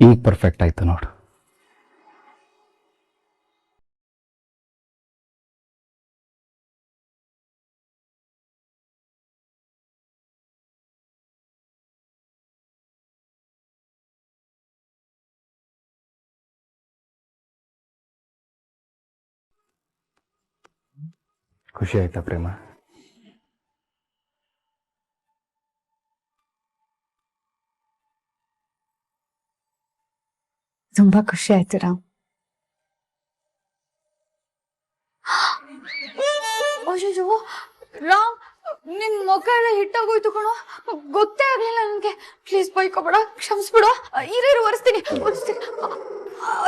ಈಗ ಪರ್ಫೆಕ್ಟ್ ಆಯ್ತು ನೋಡು. ಖುಷಿ ಆಯ್ತಾ ಪ್ರೇಮ? ತುಂಬಾ ಖುಷಿ ಆಯ್ತು ರಾಮ್. ಅಯ್ಯೋ ರಾಮ್, ನಿನ್ ಮುಖ ಎಲ್ಲ ಹಿಟ್ಟಾಗೋಯ್ತು ಕಣೋ, ಗೊತ್ತೇ ಆಗ್ಲಿಲ್ಲ ನನ್ಗೆ. ಪ್ಲೀಸ್ ಬೈಕೋಬೇಡ, ಕ್ಷಮಿಸ್ಬಿಡು. ಇರು ಒರೆಸ್ತೀನಿ.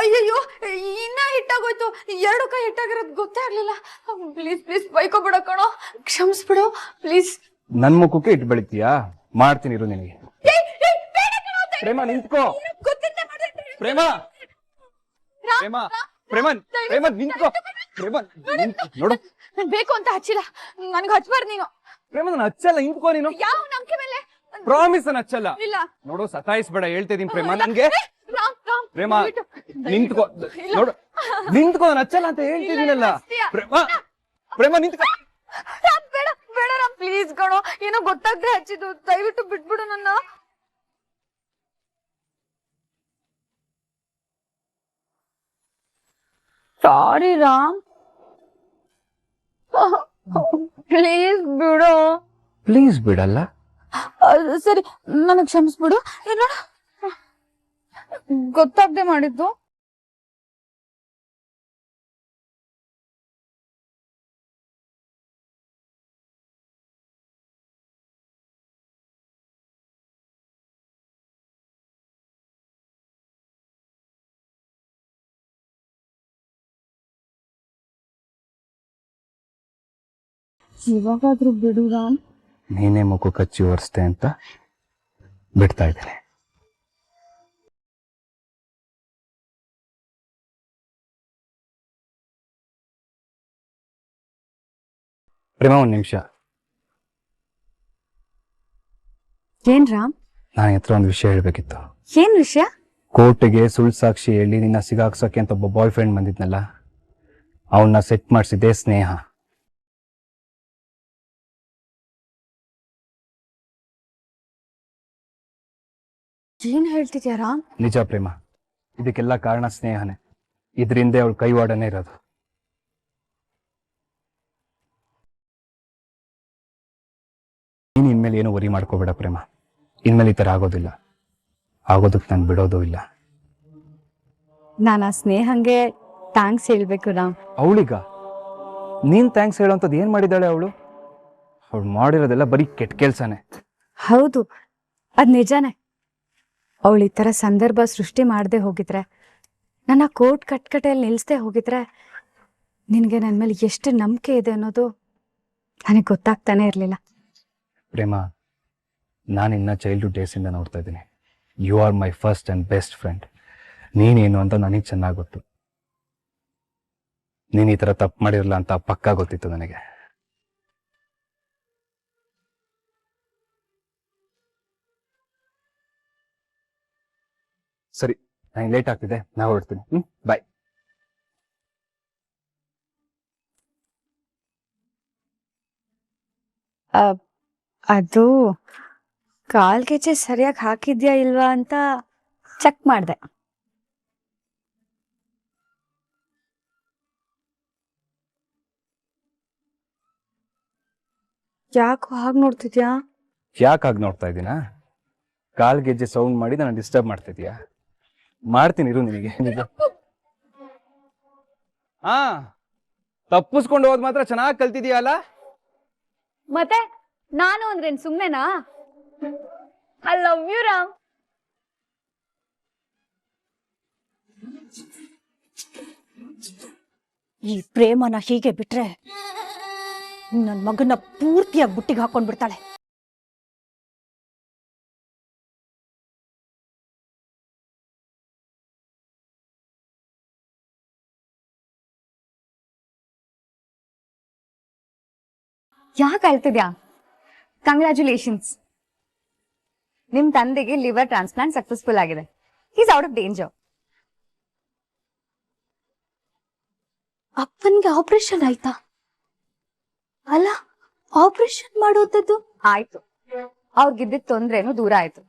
ಅಯ್ಯಯ್ಯೋ, ಇನ್ನ ಹಿಟ್ಟಾಗೋಯ್ತು, 2 ಕೈ ಹಿಟ್ಟಾಗಿರೋದು ಗೊತ್ತೇ ಆಗ್ಲಿಲ್ಲ. ಪ್ಲೀಸ್ ಪ್ಲೀಸ್ ಬೈಕೋಬೇಡ ಕಣೋ, ಕ್ಷಮಿಸ್ಬಿಡು ಪ್ಲೀಸ್. ನನ್ ಮುಖಕ್ಕೆ ಇಟ್ಟು ಬೆಳಿತೀಯಾ? ಮಾಡ್ತೀನಿ ಇರು ನಿನಗೆ. ಪ್ರೇಮ ನಿಂತ್ಕೋ. ಪ್ರೇಮ ಪ್ರೇಮ ಪ್ರೇಮ ಪ್ರೇಮ ನಿಂತ್ಕೋ. ಪ್ರೇಮ ನೋಡು, ಬೇಕು ಅಂತ ಹಚ್ಚಿಲ್ಲ, ನನ್ಗೆ ಹಚ್ಬಾರ್ದು ನೀನು. ಪ್ರೇಮ ನಾನು ಹಚ್ಚಲ್ಲ, ನಿಂತ್ಕೋ ನೀನು. ಯಾವ ನಂಬಿಕೆ ಮೇಲೆ? ಪ್ರಾಮಿಸ್ ನಾನು ಹಚ್ಚಲ್ಲ. ಇಲ್ಲ ನೋಡು, ಸತಾಯಿಸ್ಬೇಡ, ಹೇಳ್ತಿದೀನಿ ಪ್ರೇಮ. ನನ್ಗೆ ಪ್ರೇಮ ನಿಂತ್ಕೋ. ನೋಡು, ನಿಂತ್ಕೋ, ನಾನು ಹಚ್ಚಲ್ಲ ಅಂತ ಹೇಳ್ತಿದ್ದೀನಲ್ಲ. ಪ್ರೇಮ ಪ್ರೇಮ ನಿಂತ್ಕೋ. ಬೇಡ ಬೇಡ ರಾಮ್, ಪ್ಲೀಸ್ ಕಣೋ, ಏನೋ ಗೊತ್ತಾಗ್ದೆ ಹಚ್ಚಿದ್ದು, ದಯವಿಟ್ಟು ಬಿಟ್ಬಿಡು ನನ್ನ. ಸಾರಿ ರಾಮ್, ಪ್ಲೀಸ್ ಬಿಡು. ಪ್ಲೀಸ್ ಬಿಡಲ್ಲ. ಸರಿ, ನನಗ್ ಕ್ಷಮಿಸ್ಬಿಡು. ನೋಡ, ಗೊತ್ತಾಗ್ದೆ ಮಾಡಿದ್ದು. ಇವಾಗಾದ್ರೂ ಬಿಡು ರಾಮ್. ನೀನೇ ಮುಖ ಕಚ್ಚಿ ಒರೆಸ್ತೆ ಅಂತ ಬಿಡ್ತಾ ಇದ್ದೇನೆ. ಪ್ರೇಮ, 1 ನಿಮಿಷ. ಏನ್ ರಾಮ್? ನಾನು ಹತ್ರ ಒಂದು ವಿಷಯ ಹೇಳ್ಬೇಕಿತ್ತು. ಏನ್ ವಿಷಯ? ಕೋರ್ಟ್ಗೆ ಸುಳ್ಳು ಸಾಕ್ಷಿ ಹೇಳಿ ನಿನ್ನ ಸಿಗಾಕ್ಸೋಕೆ ಅಂತ ಒಬ್ಬ ಬಾಯ್ ಫ್ರೆಂಡ್ ಬಂದಿದ್ನಲ್ಲ, ಅವನ್ನ ಸೆಟ್ ಮಾಡಿಸಿದ್ದೆ ಸ್ನೇಹ. ಏನ್ ಹೇಳ್ತಿದ್ಯಾ ರಾಮ್? ನಿಜ ಪ್ರೇಮ, ಇದಕ್ಕೆಲ್ಲ ಕಾರಣ ಸ್ನೇಹನೇ. ಇದರಿಂದ ಅವಳು ಕೈವಾಡನೇ ಇರೋದು. ನೀನು ಇನ್ಮೇಲೆ ಏನು ವರಿ ಮಾಡ್ಕೋಬೇಡ ಪ್ರೇಮ. ಇನ್ಮೇಲೆ ಈ ಥರ ಆಗೋದಿಲ್ಲ. ಆಗೋದಕ್ಕೆ ನಾನು ಬಿಡೋದು ಇಲ್ಲ. ನಾನು ಆ ಸ್ನೇಹಂಗೆ ಥ್ಯಾಂಕ್ಸ್ ಹೇಳ್ಬೇಕು ರಾಮ್. ಅವಳಿಗ ನೀನ್ ಥ್ಯಾಂಕ್ಸ್ ಹೇಳೋಂಥದ್ದು ಏನ್ ಮಾಡಿದಾಳೆ ಅವಳು? ಅವಳು ಮಾಡಿರೋದೆಲ್ಲ ಬರೀ ಕೆಟ್ಟ ಕೆಲ್ಸನೇ. ಹೌದು, ಅದ್ ನಿಜಾನೇ. ಅವಳು ಈ ತರ ಸಂದರ್ಭ ಸೃಷ್ಟಿ ಮಾಡದೆ ಹೋಗಿದ್ರೆ, ನನ್ನ ಕೋರ್ಟ್ ಕಟ್ಕಟೆಯಲ್ಲಿ ನಿಲ್ಸದೆ ಹೋಗಿದ್ರೆ, ನಿನ್ಗೆ ನನ್ನ ಮೇಲೆ ಎಷ್ಟು ನಂಬಿಕೆ ಇದೆ ಅನ್ನೋದು ನನಗೆ ಗೊತ್ತಾಗ್ತಾನೆ ಇರಲಿಲ್ಲ. ಪ್ರೇಮ, ನಾನು ಇನ್ನ ಚೈಲ್ಡ್ಹುಡ್ ಡೇಸಿಂದ ನೋಡ್ತಾ ಇದ್ದೀನಿ. You are my first and best friend. ನೀನೇನು ಅಂತ ನನಗೆ ಚೆನ್ನಾಗಿ ಗೊತ್ತು. ನೀನು ಈ ಥರ ತಪ್ಪು ಮಾಡಿರಲ್ಲ ಅಂತ ಪಕ್ಕಾ ಗೊತ್ತಿತ್ತು ನನಗೆ. ಸರಿ, ನನಗೆ ಲೇಟ್ ಆಗ್ತಿದೆ, ನಾವು ಹೊರಡ್ತೀನಿ. ಬಾಯ್. ಅದು ಕಾಲ್ಗೆಜ್ಜೆ ಸರಿಯಾಗಿ ಹಾಕಿದ್ಯಾ ಇಲ್ವಾ ಅಂತ ಚೆಕ್ ಮಾಡಿದೆ. ಯಾಕೋ ಹಾಗೆ ನೋಡ್ತಿದ್ಯಾ? ಯಾಕೆ ಹಾಗೆ ನೋಡ್ತಾ ಇದ್ದೀನಾ? ಕಾಲ್ ಗೆಜ್ಜೆ ಸೌಂಡ್ ಮಾಡಿ ನಾನು ಡಿಸ್ಟರ್ಬ್ ಮಾಡ್ತಿದ್ಯಾ? ಮಾಡ್ತೀನಿ ಇರು ನಿನಗೆ. ಹಾ, ತಪ್ಪಿಸ್ಕೊಂಡು ಹೋದ್ ಮಾತ್ರ ಚೆನ್ನಾಗಿ ಕಲ್ತಿದ್ಯಲ್ಲ. ಮತ್ತೆ ನಾನು ಅಂದ್ರೇನ್ ಸುಮ್ನೆನಾ? I love you Ram. ಈ ಪ್ರೇಮನ ಹೀಗೆ ಬಿಟ್ರೆ ನನ್ನ ಮಗನ ಪೂರ್ತಿಯಾಗಿ ಬುಟ್ಟಿಗೆ ಹಾಕೊಂಡ್ಬಿಡ್ತಾಳೆ. ಯಾಕೆ ಅಳ್ತಿದ್ಯಾ? ಕಂಗ್ರ್ಯಾಚುಲೇಷನ್ಸ್, ನಿಮ್ ತಂದೆಗೆ ಲಿವರ್ ಟ್ರಾನ್ಸ್ಪ್ಲಾಂಟ್ ಸಕ್ಸಸ್ಫುಲ್ ಆಗಿದೆ. Is out of danger. ಅಪ್ಪನ್ಗೆ ಆಪರೇಷನ್ ಆಯ್ತಾ? ಅಲ್ಲ, ಆಪರೇಷನ್ ಮಾಡೋದದ್ದು ಆಯ್ತು. ಅವ್ರಿಗಿದ್ದಿದ್ ತೊಂದ್ರೆನೂ ದೂರ ಆಯ್ತು.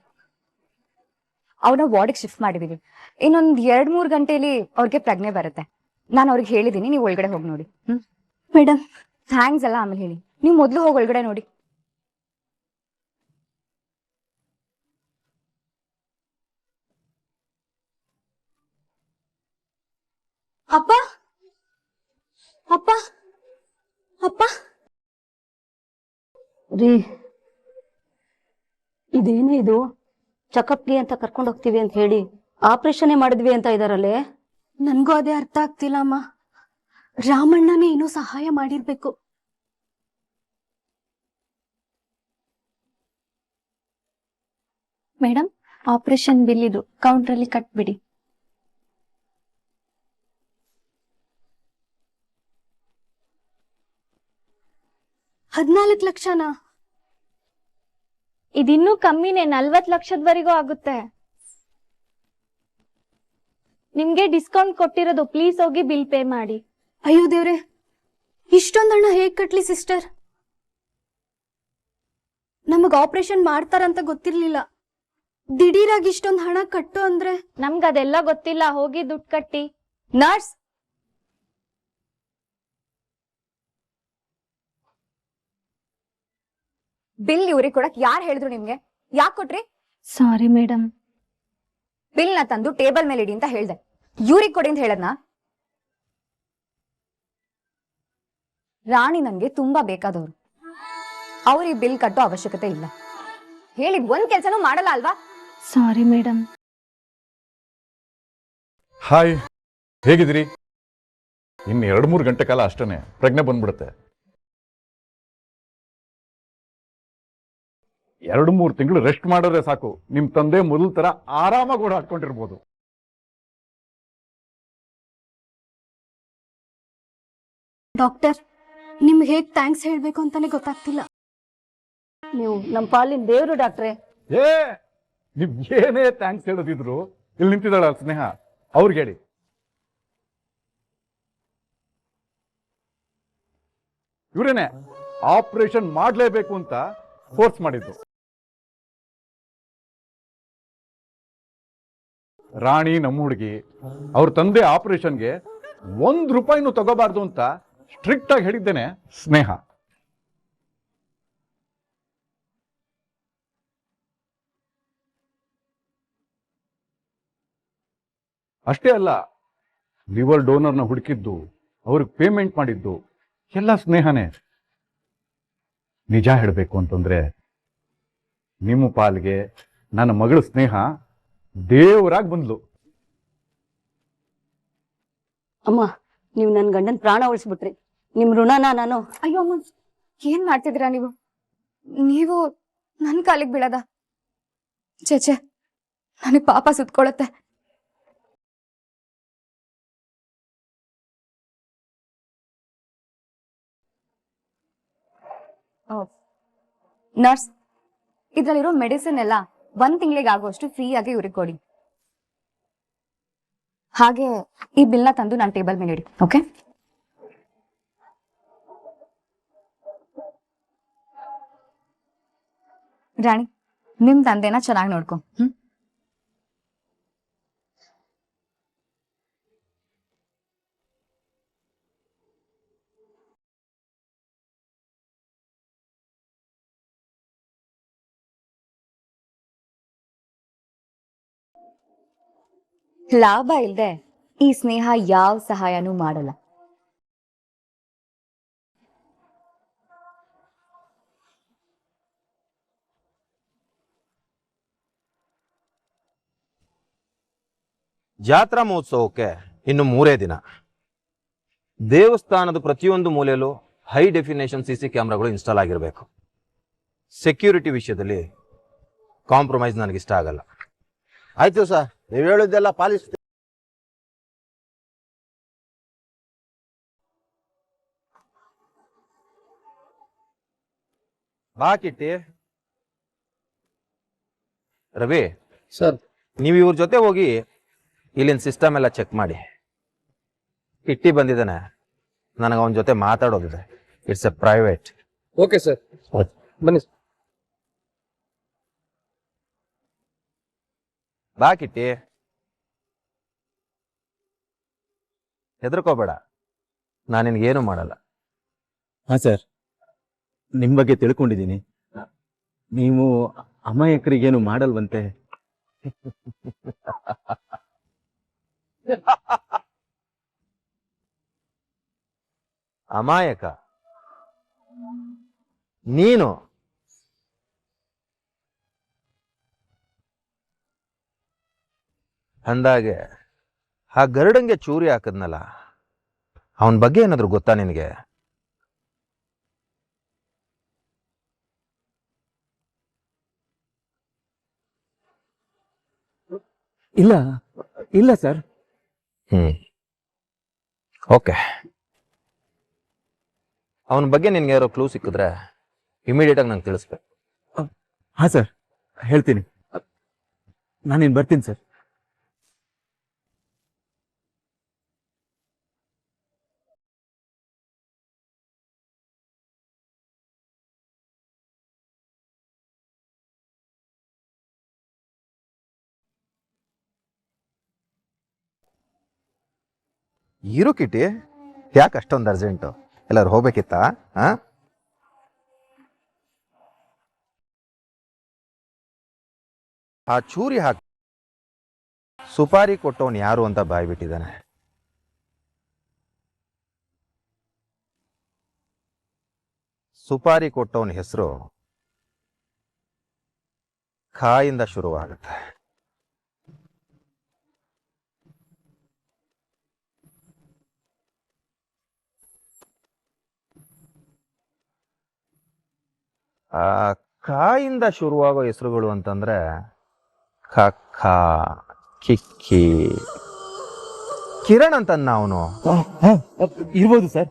ಅವ್ರನ್ನ ವಾರ್ಡಿಗೆ ಶಿಫ್ಟ್ ಮಾಡಿದೀವಿ. ಇನ್ನೊಂದ್ 2-3 ಗಂಟೆಲಿ ಅವ್ರಿಗೆ ಪ್ರಜ್ಞೆ ಬರುತ್ತೆ. ನಾನು ಅವ್ರಿಗೆ ಹೇಳಿದೀನಿ, ನೀವು ಒಳಗಡೆ ಹೋಗಿ ನೋಡಿ. ಮೇಡಮ್ ಥ್ಯಾಂಕ್ಸ್ ಎಲ್ಲ ಆಮೇಲೆ ಹೇಳಿ, ನೀವು ಮೊದ್ಲು ಹೋಗಿ ಒಳಗಡೆ ನೋಡಿ. ಅಪ್ಪ ಅಪ್ಪ ಅಪ್ಪ ರೀ, ಇದೇನೇ ಇದು? ಚೆಕಪ್ಗೆ ಅಂತ ಕರ್ಕೊಂಡು ಹೋಗ್ತೀವಿ ಅಂತ ಹೇಳಿ ಆಪರೇಷನ್ ಮಾಡಿದ್ವಿ ಅಂತ ಇದಾರಲ್ಲೇ. ನನ್ಗೂ ಅದೇ ಅರ್ಥ ಆಗ್ತಿಲ್ಲ ಅಮ್ಮ. ರಾಮಣ್ಣನೇ ಏನೋ ಸಹಾಯ ಮಾಡಿರ್ಬೇಕು. ಮೇಡಮ್, ಆಪರೇಷನ್ ಬಿಲ್ ಇದು ಕೌಂಟರ್ ಅಲ್ಲಿ ಕಟ್ಬಿಡಿ. $14 ಲಕ್ಷನಾ? ಇದಿನ್ನೂ ಕಮ್ಮಿನೇ, 40 ಲಕ್ಷದವರೆಗೂ ಆಗುತ್ತೆ. ನಿಮ್ಗೆ ಡಿಸ್ಕೌಂಟ್ ಕೊಟ್ಟಿರೋದು, ಪ್ಲೀಸ್ ಹೋಗಿ ಬಿಲ್ ಪೇ ಮಾಡಿ. ಅಯ್ಯೋ ದೇವ್ರೆ, ಇಷ್ಟೊಂದು ಹಣ ಹೇಗ್ ಕಟ್ಲಿ ಸಿಸ್ಟರ್? ನಮಗ್ ಆಪರೇಷನ್ ಮಾಡ್ತಾರಂತ ಗೊತ್ತಿರ್ಲಿಲ್ಲ. ದಿಢೀರಾಗಿ ಇಷ್ಟೊಂದು ಹಣ ಕಟ್ಟು ಅಂದ್ರೆ ನಮ್ಗದೆಲ್ಲ ಗೊತ್ತಿಲ್ಲ, ಹೋಗಿ ದುಡ್ಡು ಕಟ್ಟಿ. ನರ್ಸ್, ಬಿಲ್ ಇವ್ರಿಗೆ ಕೊಡಕ್ ಯಾರು ಹೇಳಿದ್ರು ನಿಮ್ಗೆ? ಯಾಕೆ ಕೊಟ್ರಿ? Sorry madam. ಬಿಲ್ ನ ತಂದು ಟೇಬಲ್ ಮೇಲೆ ಇಡಿ ಅಂತ ಹೇಳ್ದೆ. ಇವ್ರಿಗೆ ಕೊಡಿ ಅಂತ ಹೇಳದ್ನ? ರಾಣಿ ನನ್ಗೆ ತುಂಬಾ ಬೇಕಾದವ್ರು. ಅವ್ರಿಗೆ ಬಿಲ್ ಕಟ್ಟೋ ಅವಶ್ಯಕತೆ ಇಲ್ಲ. ಹೇಳಿದ್ ಒಂದ್ ಕೆಲ್ಸನೂ ಮಾಡಲ್ಲ ಅಲ್ವಾ? Sorry madam. ಹಾಯ್, ಹೇಗಿದ್ದೀರಿ? ಇನ್ನು 2-3 ಗಂಟೆ ಕಾಲ ಅಷ್ಟೇ ಪ್ರಜ್ಞೆ ಬಂದ್ಬಿಡುತ್ತೆ. 2-3 ತಿಂಗಳು ರೆಸ್ಟ್ ಮಾಡಿದ್ರೆ ಸಾಕು, ನಿಮ್ ತಂದೆ ಮೊದಲ ತರ ಆರಾಮಾಗಿ ಓಡಾಡ್ಕೊಂಡಿರ್ಬೋದು. ಡಾಕ್ಟರ್, ನಿಮ್ಗೆ ಹೇಗ್ ಥ್ಯಾಂಕ್ಸ್ ಹೇಳ್ಬೇಕು ಅಂತಾನೆ ಗೊತ್ತಾಗ್ತಿಲ್ಲ. ನೀವು ನಮ್ಮ ಪಾಲಿನ ದೇವ್ರು ಡಾಕ್ಟ್ರೆ. ಏ, ನಿಮ್ ಏನೇ ಥ್ಯಾಂಕ್ಸ್ ಹೇಳೋದಿದ್ರು ಇಲ್ಲಿ ನಿಂತಿದ್ದಾಳ ಸ್ನೇಹ, ಅವ್ರಿಗೆ ಹೇಳಿ. ಇವರೇನೆ ಆಪರೇಷನ್ ಮಾಡ್ಲೇಬೇಕು ಅಂತ ಫೋರ್ಸ್ ಮಾಡಿದ್ದು. ರಾಣಿ ನಮ್ಮ ಹುಡುಗಿ, ಅವ್ರ ತಂದೆ ಆಪರೇಷನ್ಗೆ ₹1 ತಗೋಬಾರ್ದು ಅಂತ ಸ್ಟ್ರಿಕ್ಟ್ ಆಗಿ ಹೇಳಿದ್ದೇನೆ ಸ್ನೇಹ. ಅಷ್ಟೇ ಅಲ್ಲ, ಲಿವರ್ ಡೋನರ್ನ ಹುಡುಕಿದ್ದು, ಅವ್ರಿಗೆ ಪೇಮೆಂಟ್ ಮಾಡಿದ್ದು ಎಲ್ಲ ಸ್ನೇಹನೇ. ನಿಜ ಹೇಳಬೇಕು ಅಂತಂದ್ರೆ ನಿಮ್ಮ ಪಾಲ್ಗೆ ನನ್ನ ಮಗಳು ಸ್ನೇಹ ದೇವರಾಗಿ ಬಂದ್ಲು. ಅಮ್ಮ, ನೀವು ನನ್ನ ಗಂಡನ ಪ್ರಾಣ ಉಳಿಸ್ಬಿಟ್ರಿ. ನಿಮ್ ಋಣನ ನಾನು. ಅಯ್ಯೋ ಅಮ್ಮ, ಏನ್ ಮಾಡ್ತಿದ್ದೀರಾ ನೀವು? ನೀವು ನನ್ ಕಾಲಿಗೆ ಬೀಳದ? ಚೇಚೆ, ನನಗ್ ಪಾಪ ಸುತ್ಕೊಳತ್ತೆ. ನರ್ಸ್, ಇದ್ರಲ್ಲಿರೋ ಮೆಡಿಸಿನ್ ಎಲ್ಲ 1 ತಿಂಗಳಿಗೆ ಆಗುವಷ್ಟು ಫ್ರೀ ಆಗಿ ಇವ್ರಿಗೆ ಕೊಡಿ. ಹಾಗೆ ಈ ಬಿಲ್ನ ತಂದು ನಾನು ಟೇಬಲ್ ಮೇಲೆ ಇಡಿ. ಓಕೆ? ರಾಣಿ, ನಿಮ್ ತಂದೆನ ಚೆನ್ನಾಗಿ ನೋಡ್ಕೊ. ಲಾಭ ಇಲ್ದೆ ಈ ಸ್ನೇಹ ಯಾವ ಸಹಾಯನೂ ಮಾಡಲ್ಲ. ಜಾತ್ರಾ ಮಹೋತ್ಸವಕ್ಕೆ ಇನ್ನು 3 ದಿನ. ದೇವಸ್ಥಾನದ ಪ್ರತಿಯೊಂದು ಮೂಲೆಯಲ್ಲೂ ಹೈ ಡೆಫಿನೇಷನ್ CC ಕ್ಯಾಮ್ರಾಗಳು ಇನ್ಸ್ಟಾಲ್ ಆಗಿರಬೇಕು. ಸೆಕ್ಯೂರಿಟಿ ವಿಷಯದಲ್ಲಿ ಕಾಂಪ್ರಮೈಸ್ ನನಗಿಷ್ಟ ಆಗಲ್ಲ. ಆಯ್ತು ಸರ್, ನೀವು ಹೇಳಿದ್ದೆಲ್ಲ ಪಾಲಿಸ್ತೀವಿ. ಬಾ ಕಿಟ್ಟಿ. ರವಿ ಸರ್, ನೀವು ಇವ್ರ ಜೊತೆ ಹೋಗಿ ಇಲ್ಲಿನ ಸಿಸ್ಟಮ್ ಎಲ್ಲ ಚೆಕ್ ಮಾಡಿ. ಕಿಟ್ಟಿ ಬಂದಿದ್ದಾನೆ, ನನಗೆ ಅವನ ಜೊತೆ ಮಾತಾಡೋದಿದೆ. It's a private. Okay sir, ಬನ್ನಿ. ಬಾ ಕಿಟ್ಟಿ, ಹೆದರ್ಕೋಬೇಡ, ನಾನು ನಿನ್ಗೇನು ಮಾಡಲ್ಲ. ಹಾ ಸರ್, ನಿಮ್ಮ ಬಗ್ಗೆ ತಿಳ್ಕೊಂಡಿದ್ದೀನಿ. ನೀವು ಅಮಾಯಕರಿಗೇನು ಮಾಡಲ್ವಂತೆ. ಅಮಾಯಕ ನೀನು? ಅಂದಾಗೆ ಆ ಗರುಡಂಗೆ ಚೂರಿ ಹಾಕದ್ನಲ್ಲ, ಅವನ ಬಗ್ಗೆ ಏನಾದ್ರು ಗೊತ್ತಾ ನಿನಗೆ? ಇಲ್ಲ ಇಲ್ಲ ಸರ್. ಓಕೆ, ಅವನ ಬಗ್ಗೆ ನಿನ್ಗೆ ಯಾರೋ ಕ್ಲೂ ಸಿಕ್ಕಿದ್ರೆ ಇಮಿಡಿಯೇಟ್ ಆಗಿ ನಂಗೆ ತಿಳಿಸ್ಬೇಕು. ಹಾ ಸರ್, ಹೇಳ್ತೀನಿ. ನಾನಿನ್ ಬರ್ತೀನಿ ಸರ್. ಇರು ಕಿಟಿ, ಯಾಕೆ ಅಷ್ಟೊಂದು ಅರ್ಜೆಂಟು? ಎಲ್ಲರೂ ಹೋಗ್ಬೇಕಿತ್ತಾ? ಆ ಚೂರಿ ಹಾಕಿ ಸುಪಾರಿ ಕೊಟ್ಟವನು ಯಾರು ಅಂತ ಬಾಯ್ಬಿಟ್ಟಿದ್ದಾನೆ. ಸುಪಾರಿ ಕೊಟ್ಟವನ ಹೆಸರು ಖಾಯಿಂದ ಶುರುವಾಗುತ್ತೆ. ಆ ಖಾಯಿಂದ ಶುರುವಾಗೋ ಹೆಸರುಗಳು ಅಂತಂದ್ರೆ ಖ, ಕಿಕ್ಕಿ, ಕಿರಣ್ ಅಂತ ಅವನು. ಇರ್ಬೋದು ಸರ್,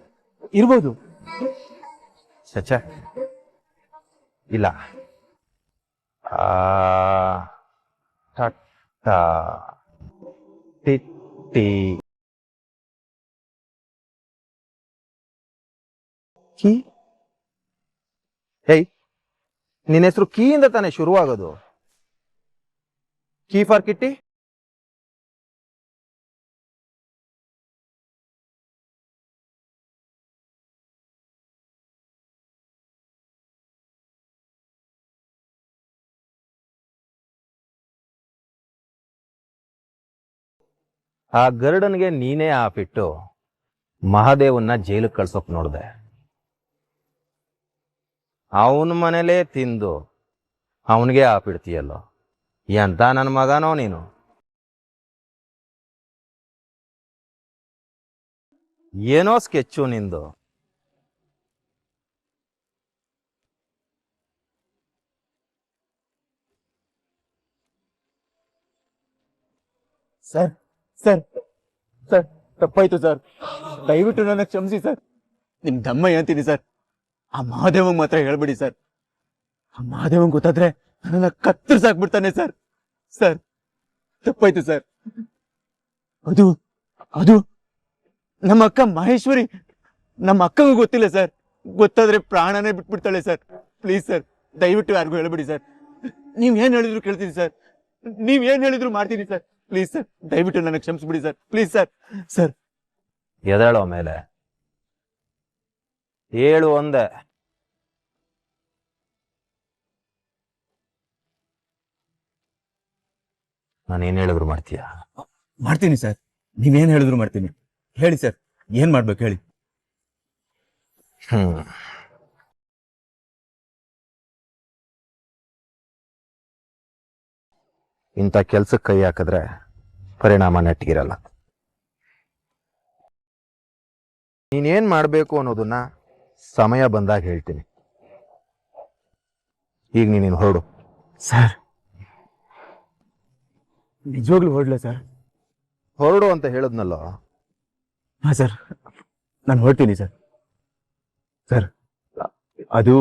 ಇರ್ಬೋದು. ಚಚ ಇಲ್ಲ. ಟಟ್ಟ, ಟಿಟ್ಟಿ, ಕಿ. ಹೇಯ್, ನಿನ್ನ ಹೆಸರು ಕೀಯಿಂದ ತಾನೇ ಶುರುವಾಗೋದು? Key for Kitty? ಆ ಗರುಡನ್ಗೆ ನೀನೇ ಆಪಿಟ್ಟು ಮಹಾದೇವನ್ನ ಜೈಲಿಗೆ ಕಳ್ಸೋಕ್ ನೋಡ್ದೆ. ಅವನ ಮನೇಲೇ ತಿಂದು ಅವನಿಗೆ ಆಪಿಡ್ತೀಯಲ್ಲೋ, ಎಂತ ನನ್ನ ಮಗನೋ ನೀನು. ಏನೋ ಸ್ಕೆಚ್ಚು ನಿಂದು. ಸರ್ ಸರ್ ಸರ್, ತಪ್ಪಾಯ್ತು ಸರ್. ದಯವಿಟ್ಟು ನನ್ನ ಕ್ಷಮಿಸಿ ಸರ್. ನಿಮ್ ದಮ್ಮಯ್ಯ ಅಂತೀನಿ ಸರ್. ಆ ಮಹಾದೇವಂಗ್ ಮಾತ್ರ ಹೇಳ್ಬಿಡಿ ಸರ್. ಆ ಮಹಾದೇವಂಗ್ ಗೊತ್ತಾದ್ರೆ ನನ್ನ ಕತ್ತರಿಸಾಕ್ಬಿಡ್ತಾನೆ ಸರ್. ಸರ್, ತಪ್ಪಾಯ್ತು ಸರ್. ಅದು ಅದು ನಮ್ಮ ಅಕ್ಕ ಮಹೇಶ್ವರಿ. ನಮ್ಮ ಅಕ್ಕಂಗೂ ಗೊತ್ತಿಲ್ಲ ಸರ್. ಗೊತ್ತಾದ್ರೆ ಪ್ರಾಣನೇ ಬಿಟ್ಬಿಡ್ತಾಳೆ ಸರ್. ಪ್ಲೀಸ್ ಸರ್, ದಯವಿಟ್ಟು ಯಾರಿಗೂ ಹೇಳ್ಬಿಡಿ ಸರ್. ನೀವ್ ಏನ್ ಹೇಳಿದ್ರು ಕೇಳ್ತೀನಿ ಸರ್. ನೀವ್ ಏನ್ ಹೇಳಿದ್ರು ಮಾಡ್ತೀನಿ ಸರ್. ಪ್ಲೀಸ್ ಸರ್, ದಯವಿಟ್ಟು ನನಗೆ ಕ್ಷಮಿಸ್ಬಿಡಿ ಸರ್. Please sir. ಸರ್, ಎದಳೋ ಮೇಲೆ ಹೇಳು ಒಂದೆ. ನಾನೇನ್ ಹೇಳಿದ್ರು ಮಾಡ್ತೀಯ? ಮಾಡ್ತೀನಿ ಸರ್. ನೀವೇನ್ ಹೇಳಿದ್ರು ಮಾಡ್ತೀನಿ. ಹೇಳಿ ಸರ್, ಏನ್ ಮಾಡ್ಬೇಕು ಹೇಳಿ. ಇಂಥ ಕೆಲ್ಸಕ್ಕೆ ಕೈ ಹಾಕಿದ್ರೆ ಪರಿಣಾಮ ನೆಟ್ಟಿಗಿರಲ್ಲ. ನೀನೇನ್ ಮಾಡ್ಬೇಕು ಅನ್ನೋದನ್ನ ಸಮಯ ಬಂದಾಗ ಹೇಳ್ತೀನಿ. ಈಗ ನೀನೇನು ಹೊರಡು. ಸರ್, ನಿಜವಾಗ್ಲೂ ಹೊರಡ್ಲ ಸರ್? ಹೊರಡು ಅಂತ ಹೇಳದ್ನಲ್ಲ. ಹಾ ಸರ್, ನಾನು ಹೊರಡ್ತೀನಿ ಸರ್. ಸರ್, ಅದು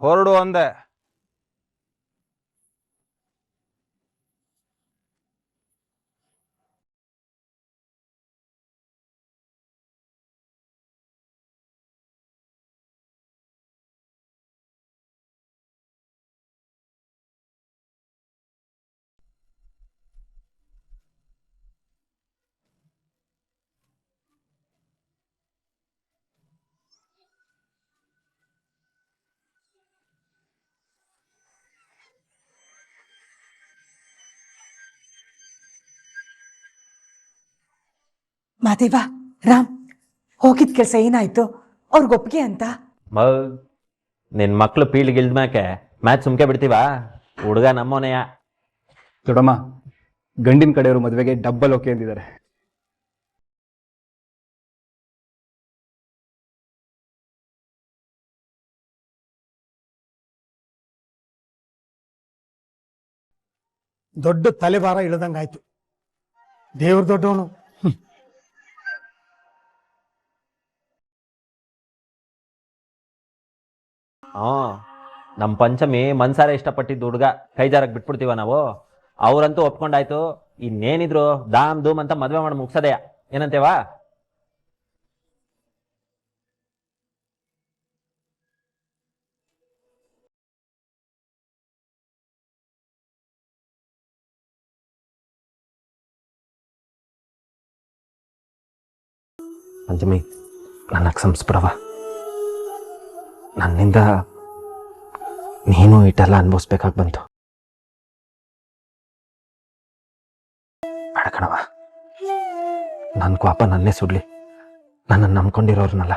ಹೊರಡು ಅಂದೆ. ಮಾದೇವ, ರಾಮ್, ಹೋಗಿದ್ ಕೆಲಸ ಏನಾಯ್ತು? ಅವ್ರಿಗೆ ಒಪ್ಪಿಗೆ ಅಂತ? ನಿನ್ ಮಕ್ಳು ಫೀಲ್ಡ್ ಗಿಲ್ದ್ಮ್ಯಾಕೆ ಮ್ಯಾಚ್ ಸುಮ್ಕೆ ಬಿಡ್ತೀವ? ಹುಡುಗ ನಮ್ಮೋನೆಯ. ದೊಡಮ್ಮ, ಗಂಡಿನ ಕಡೆಯವರು ಮದುವೆಗೆ ಡಬ್ಬಲ್ ಓಕೆ ಅಂದಿದ್ದಾರೆ. ದೊಡ್ಡ ತಲೆಭಾರ ಇಳ್ದಂಗಾಯ್ತು. ದೇವ್ರ ದೊಡ್ಡವನು. ನಮ್ ಪಂಚಮಿ ಮನ್ಸಾರೆ ಇಷ್ಟಪಟ್ಟಿದ್ದು ಹುಡುಗ ಕೈ ಜಾರಕ್ ಬಿಟ್ಬಿಡ್ತೀವ ನಾವು? ಅವ್ರಂತೂ ಒಪ್ಕೊಂಡಾಯ್ತು. ಇನ್ನೇನಿದ್ರು ದಾಮ್ ಧೂಮ್ ಅಂತ ಮದ್ವೆ ಮಾಡಿ ಮುಗ್ಸದೆಯ, ಏನಂತೇವಾ? ಪಂಚಮಿ, ನನ್ನ ಕ್ಷಮಿಸ್ಬಿಡವ. ನನ್ನಿಂದ ನೀನು ಇಟ್ಟೆಲ್ಲ ಅನುಭವಿಸ್ಬೇಕಾಗಿ ಬಂತು. ಬೇಡ ಕಣವ, ನನ್ನ ಕೋಪ ನನ್ನೇ ಸುಡ್ಲಿ. ನನ್ನನ್ನು ನಂಬ್ಕೊಂಡಿರೋರ್ನಲ್ಲ.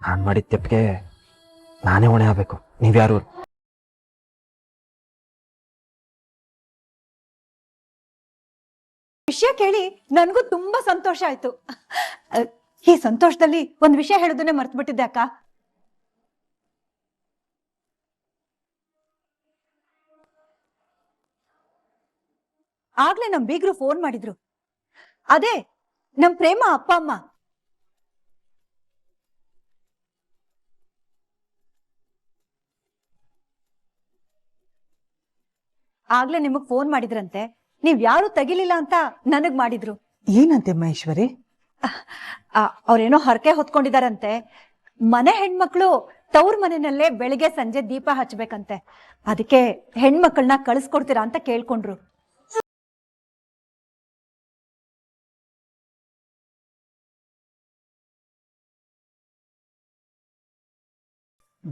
ನಾನು ಮಾಡಿದ ತೆಪ್ಪಿಗೆ ನಾನೇ ಹೊಣೆ ಆಗ್ಬೇಕು. ನೀವ್ಯಾರು? ವಿಷಯ ಕೇಳಿ ನನಗೂ ತುಂಬಾ ಸಂತೋಷ ಆಯ್ತು. ಈ ಸಂತೋಷದಲ್ಲಿ ಒಂದ್ ವಿಷಯ ಹೇಳೋದನ್ನೇ ಮರ್ತು ಬಿಟ್ಟಿದ್ದೆ ಅಕ್ಕ. ಆಗ್ಲೇ ನಮ್ ಬೀಗ್ರು ಫೋನ್ ಮಾಡಿದ್ರು. ಅದೇ ನಮ್ ಪ್ರೇಮ ಅಪ್ಪ ಅಮ್ಮ. ಆಗ್ಲೇ ನಿಮಗ್ ಫೋನ್ ಮಾಡಿದ್ರಂತೆ. ನೀವ್ ಯಾರು ತೆಗಿಲಿಲ್ಲ ಅಂತ ನನಗ್ ಮಾಡಿದ್ರು. ಏನಂತೆ ಮಹೇಶ್ವರಿ? ಅವ್ರೇನೋ ಹರಕೆ ಹೊತ್ಕೊಂಡಿದಾರಂತೆ. ಮನೆ ಹೆಣ್ಮಕ್ಳು ತವ್ರ ಮನೆಯಲ್ಲೇ ಬೆಳಿಗ್ಗೆ ಸಂಜೆ ದೀಪ ಹಚ್ಬೇಕಂತೆ. ಅದಕ್ಕೆ ಹೆಣ್ಮಕ್ಳನ್ನ ಕಳಿಸ್ಕೊಡ್ತೀರಾ ಅಂತ ಕೇಳ್ಕೊಂಡ್ರು.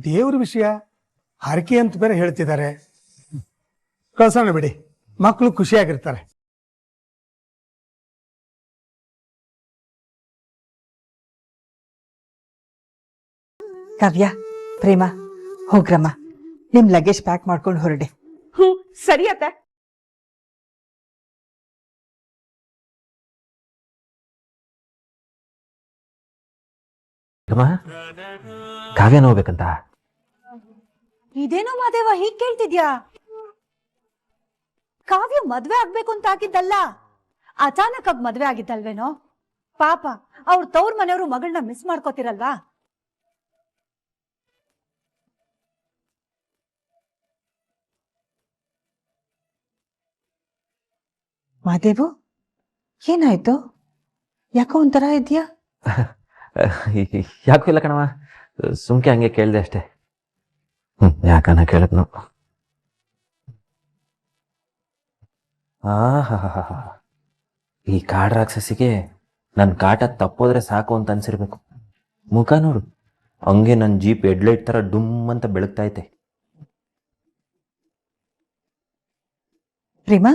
ದೇವ್ರ ವಿಷಯ ಹರಕೆ ಅಂತ ಬೇರೆ ಹೇಳ್ತಿದ್ದಾರೆ. ಕಳ್ಸೋಣ ಬಿಡಿ, ಮಕ್ಕಳು ಖುಷಿಯಾಗಿರ್ತಾರೆ. ಕಾವ್ಯ, ಪ್ರೇಮ, ಹೋಗ್ರಮ್ಮ, ನಿಮ್ ಲಗೇಜ್ ಪ್ಯಾಕ್ ಮಾಡ್ಕೊಂಡು ಹೊರಡಿ. ಸರಿ ಅತ್ತೆ. ಕಾವ್ಯ ಹೋಗ್ಬೇಕಂತ? ಇದೇನೋ ಮಾದೇವ ಹೀಗ್ ಕೇಳ್ತಿದ್ಯಾ? ಕಾವ್ಯ ಮದ್ವೆ ಆಗ್ಬೇಕು ಅಂತ ಆಗಿದ್ದಲ್ಲ, ಅಚಾನಕ್ ಆಗಿ ಮದ್ವೆ ಆಗಿದ್ದಲ್ವೇನೋ. ಪಾಪ ಅವ್ರ ತವ್ರ ಮನೆಯವರು ಮಗಳನ್ನ ಮಿಸ್ ಮಾಡ್ಕೋತಿರಲ್ವಾ. ಮಾದೇವು, ಏನಾಯ್ತು? ಯಾಕೋ ಒಂಥರ ಇದ್ಯಾ? ಯಾಕೂ ಇಲ್ಲ ಕಣವ, ಸುಮ್ಕೆ ಹಂಗೆ ಕೇಳ್ದೆ ಅಷ್ಟೇ. ಯಾಕನ ಕೇಳಿದ್ನು. ಈ ಕಾಡ್ ರಾಕ್ಷಸಿಗೆ ನನ್ನ ಕಾಟ ತಪ್ಪೋದ್ರೆ ಸಾಕು ಅಂತ ಅನ್ಸಿರ್ಬೇಕು. ಮುಖ ನೋಡು, ಹಂಗೆ ನನ್ನ ಜೀಪ್ ಹೆಡ್ಲೈಟ್ ತರ ಡುಮ್ ಅಂತ ಬೆಳಗ್ತಾ ಐತೆ. ಪ್ರೇಮ,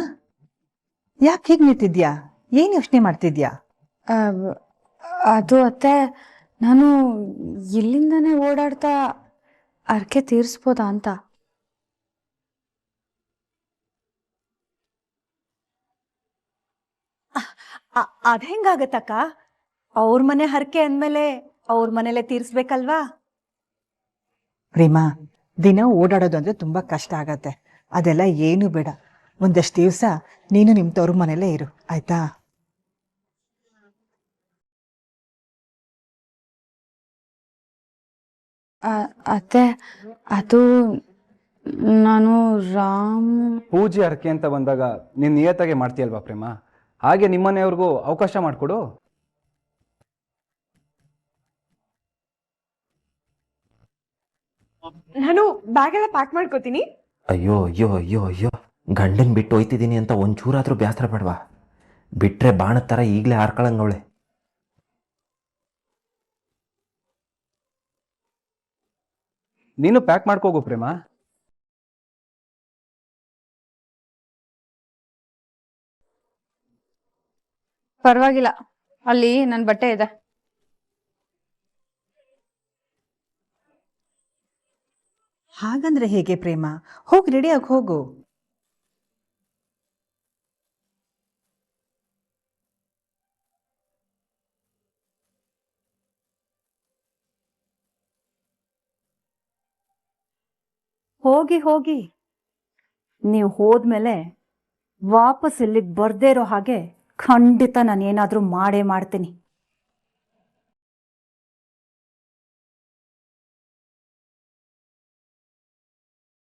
ಯಾಕೆ ಹೀಗ್ ನಿಂತಿದ್ಯಾ? ಏನ್ ಯೋಚನೆ ಮಾಡ್ತಿದ್ಯಾ? ಅದು ಅತ್ತೆ, ನಾನು ಇಲ್ಲಿಂದಾನೇ ಓಡಾಡ್ತಾ ಅರ್ಕೆ ತೀರಿಸ್ಬೋದಾ ಅಂತ. ಅದ್ ಹೆಂಗಾಗತ್ತಕ್ಕ? ಅವ್ರ ಮನೆ ಹರಕೆ ಅಂದ್ಮೇಲೆ ಅವ್ರ ಮನೇಲೆ ತೀರ್ಸ್ಬೇಕಲ್ವಾ? ಪ್ರೇಮ, ದಿನ ಓಡಾಡೋದು ಅಂದ್ರೆ ತುಂಬಾ ಕಷ್ಟ ಆಗತ್ತೆ. ಅದೆಲ್ಲ ಏನು ಬೇಡ. ಒಂದಷ್ಟು ದಿವಸ ನೀನು ನಿಮ್ ತವ್ರ ಮನೇಲೇ ಇರು, ಆಯ್ತಾ? ಅತ್ತೆ, ಅದು ನಾನು ರಾಮ್ ಪೂಜೆ ಹರಕೆ ಅಂತ ಬಂದಾಗ ನೀನ್ ನಿಯತ್ತಾಗೆ ಮಾಡ್ತೀಯಲ್ವಾ ಪ್ರೇಮ? ಹಾಗೆ ನಿಮ್ಮನೆಯವ್ರಿಗೂ ಅವಕಾಶ ಮಾಡಿಕೊಡು. ನಾನು ಬ್ಯಾಗ್ ಎಲ್ಲ ಪ್ಯಾಕ್ ಮಾಡ್ಕೋತೀನಿ. ಅಯ್ಯೋ ಅಯ್ಯೋ ಅಯ್ಯೋ ಅಯ್ಯೋ, ಗಂಡನ್ ಬಿಟ್ಟು ಹೋಯ್ತಿದ್ದೀನಿ ಅಂತ ಒಂಚೂರಾದ್ರೂ ಬೇಸರ ಬೇಡವಾ? ಬಿಟ್ರೆ ಬಾಣದ ಥರ ಈಗಲೇ ಹಾರ್ಕೊಳಂಗವಳೆ. ನೀನು ಪ್ಯಾಕ್ ಮಾಡ್ಕೋಗು ಪ್ರೇಮ. ಪರವಾಗಿಲ್ಲ, ಅಲ್ಲಿ ನನ್ ಬಟ್ಟೆ ಇದೆ. ಹಾಗಂದ್ರೆ ಹೇಗೆ ಪ್ರೇಮ? ಹೋಗಿ ರೆಡಿಯಾಗಿ ಹೋಗು. ಹೋಗಿ ಹೋಗಿ. ನೀವು ಹೋದ್ಮೇಲೆ ವಾಪಸ್ ಇಲ್ಲಿಗೆ ಬರ್ದೇ ಇರೋ ಹಾಗೆ ಖಂಡಿತ ನಾನು ಏನಾದರೂ ಮಾಡೇ ಮಾಡ್ತೀನಿ.